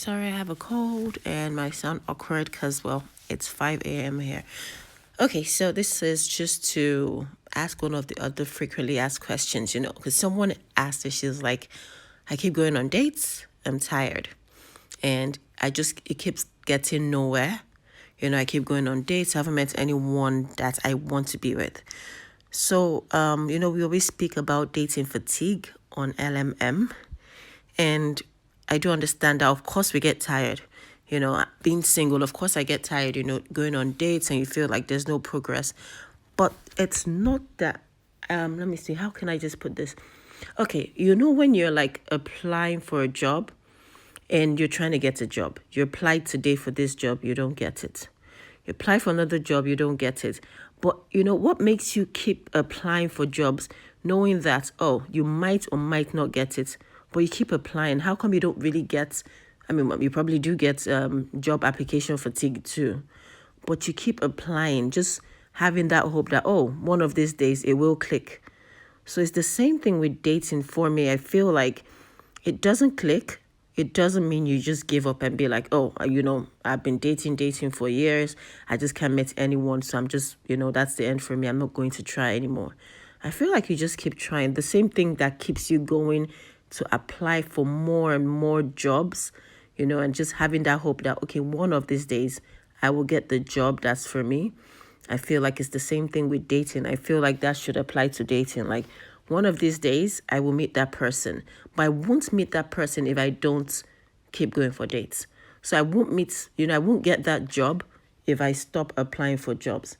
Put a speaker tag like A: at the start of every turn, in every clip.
A: sorry, I have a cold and my sound awkward because, well, it's 5 a.m. here. Okay, so this is just to ask one of the other frequently asked questions, because someone asked her, she's like, I keep going on dates, I'm tired. And it keeps getting nowhere. I keep going on dates, I haven't met anyone that I want to be with. So, we always speak about dating fatigue on LMM. And I do understand that, of course, we get tired. Being single, of course, I get tired, going on dates and you feel like there's no progress. But it's not that, let me see, how can I just put this? Okay, when you're like applying for a job and you're trying to get a job, you applied today for this job, you don't get it. You apply for another job, you don't get it. But what makes you keep applying for jobs knowing that, oh, you might or might not get it, but you keep applying? How come you don't really get, you probably do get job application fatigue too, but you keep applying, just having that hope that, oh, one of these days it will click. So it's the same thing with dating for me. I feel like it doesn't click. It doesn't mean you just give up and be like, oh, I've been dating for years. I just can't meet anyone. So I'm just, that's the end for me. I'm not going to try anymore. I feel like you just keep trying. The same thing that keeps you going to apply for more and more jobs, and just having that hope that, okay, one of these days I will get the job that's for me. I feel like it's the same thing with dating. I feel like that should apply to dating. Like, one of these days I will meet that person, but I won't meet that person if I don't keep going for dates. So I won't I won't get that job if I stop applying for jobs.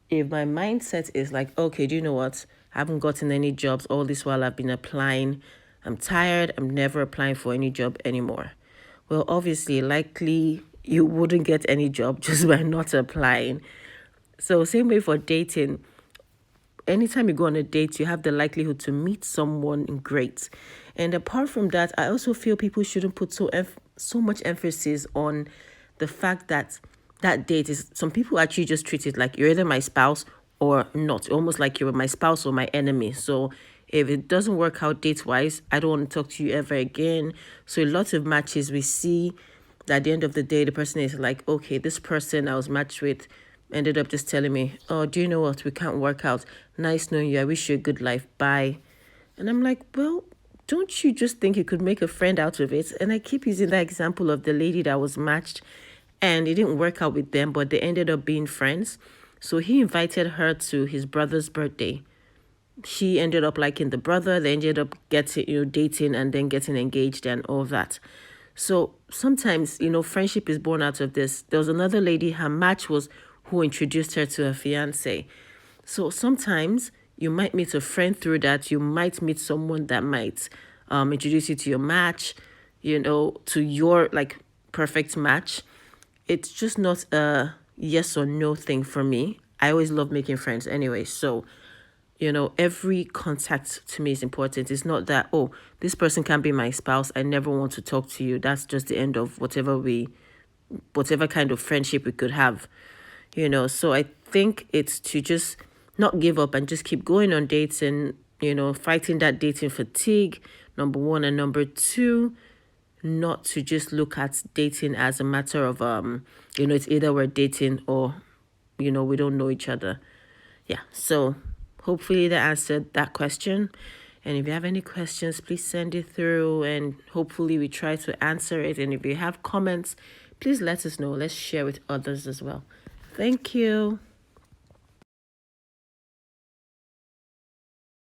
A: If my mindset is like, okay, do you know what? I haven't gotten any jobs all this while I've been applying. I'm tired. I'm never applying for any job anymore. Well, obviously, likely you wouldn't get any job just by not applying. So same way for dating. Anytime you go on a date, you have the likelihood to meet someone great. And apart from that, I also feel people shouldn't put so much emphasis on the fact that that date is, some people actually just treat it like you're either my spouse or not, almost like you're my spouse or my enemy. So if it doesn't work out date-wise, I don't want to talk to you ever again. So a lot of matches we see that at the end of the day, the person is like, okay, this person I was matched with ended up just telling me, oh, do you know what? We can't work out. Nice knowing you. I wish you a good life. Bye. And I'm like, well, don't you just think you could make a friend out of it? And I keep using that example of the lady that was matched and it didn't work out with them, but they ended up being friends. So he invited her to his brother's birthday. She ended up liking the brother. They ended up getting, dating and then getting engaged and all that. So sometimes, friendship is born out of this. There was another lady, her match was who introduced her to her fiance. So sometimes you might meet a friend through that. You might meet someone that might introduce you to your match, to your like perfect match. It's just not a yes or no thing for me. I always love making friends anyway. So, every contact to me is important. It's not that, oh, this person can be my spouse, I never want to talk to you. That's just the end of whatever kind of friendship we could have. So I think it's to just not give up and just keep going on dates and, fighting that dating fatigue, number one. And number two, not to just look at dating as a matter of, it's either we're dating or, we don't know each other. Yeah. So hopefully that answered that question. And if you have any questions, please send it through and hopefully we try to answer it. And if you have comments, please let us know. Let's share with others as well. Thank you.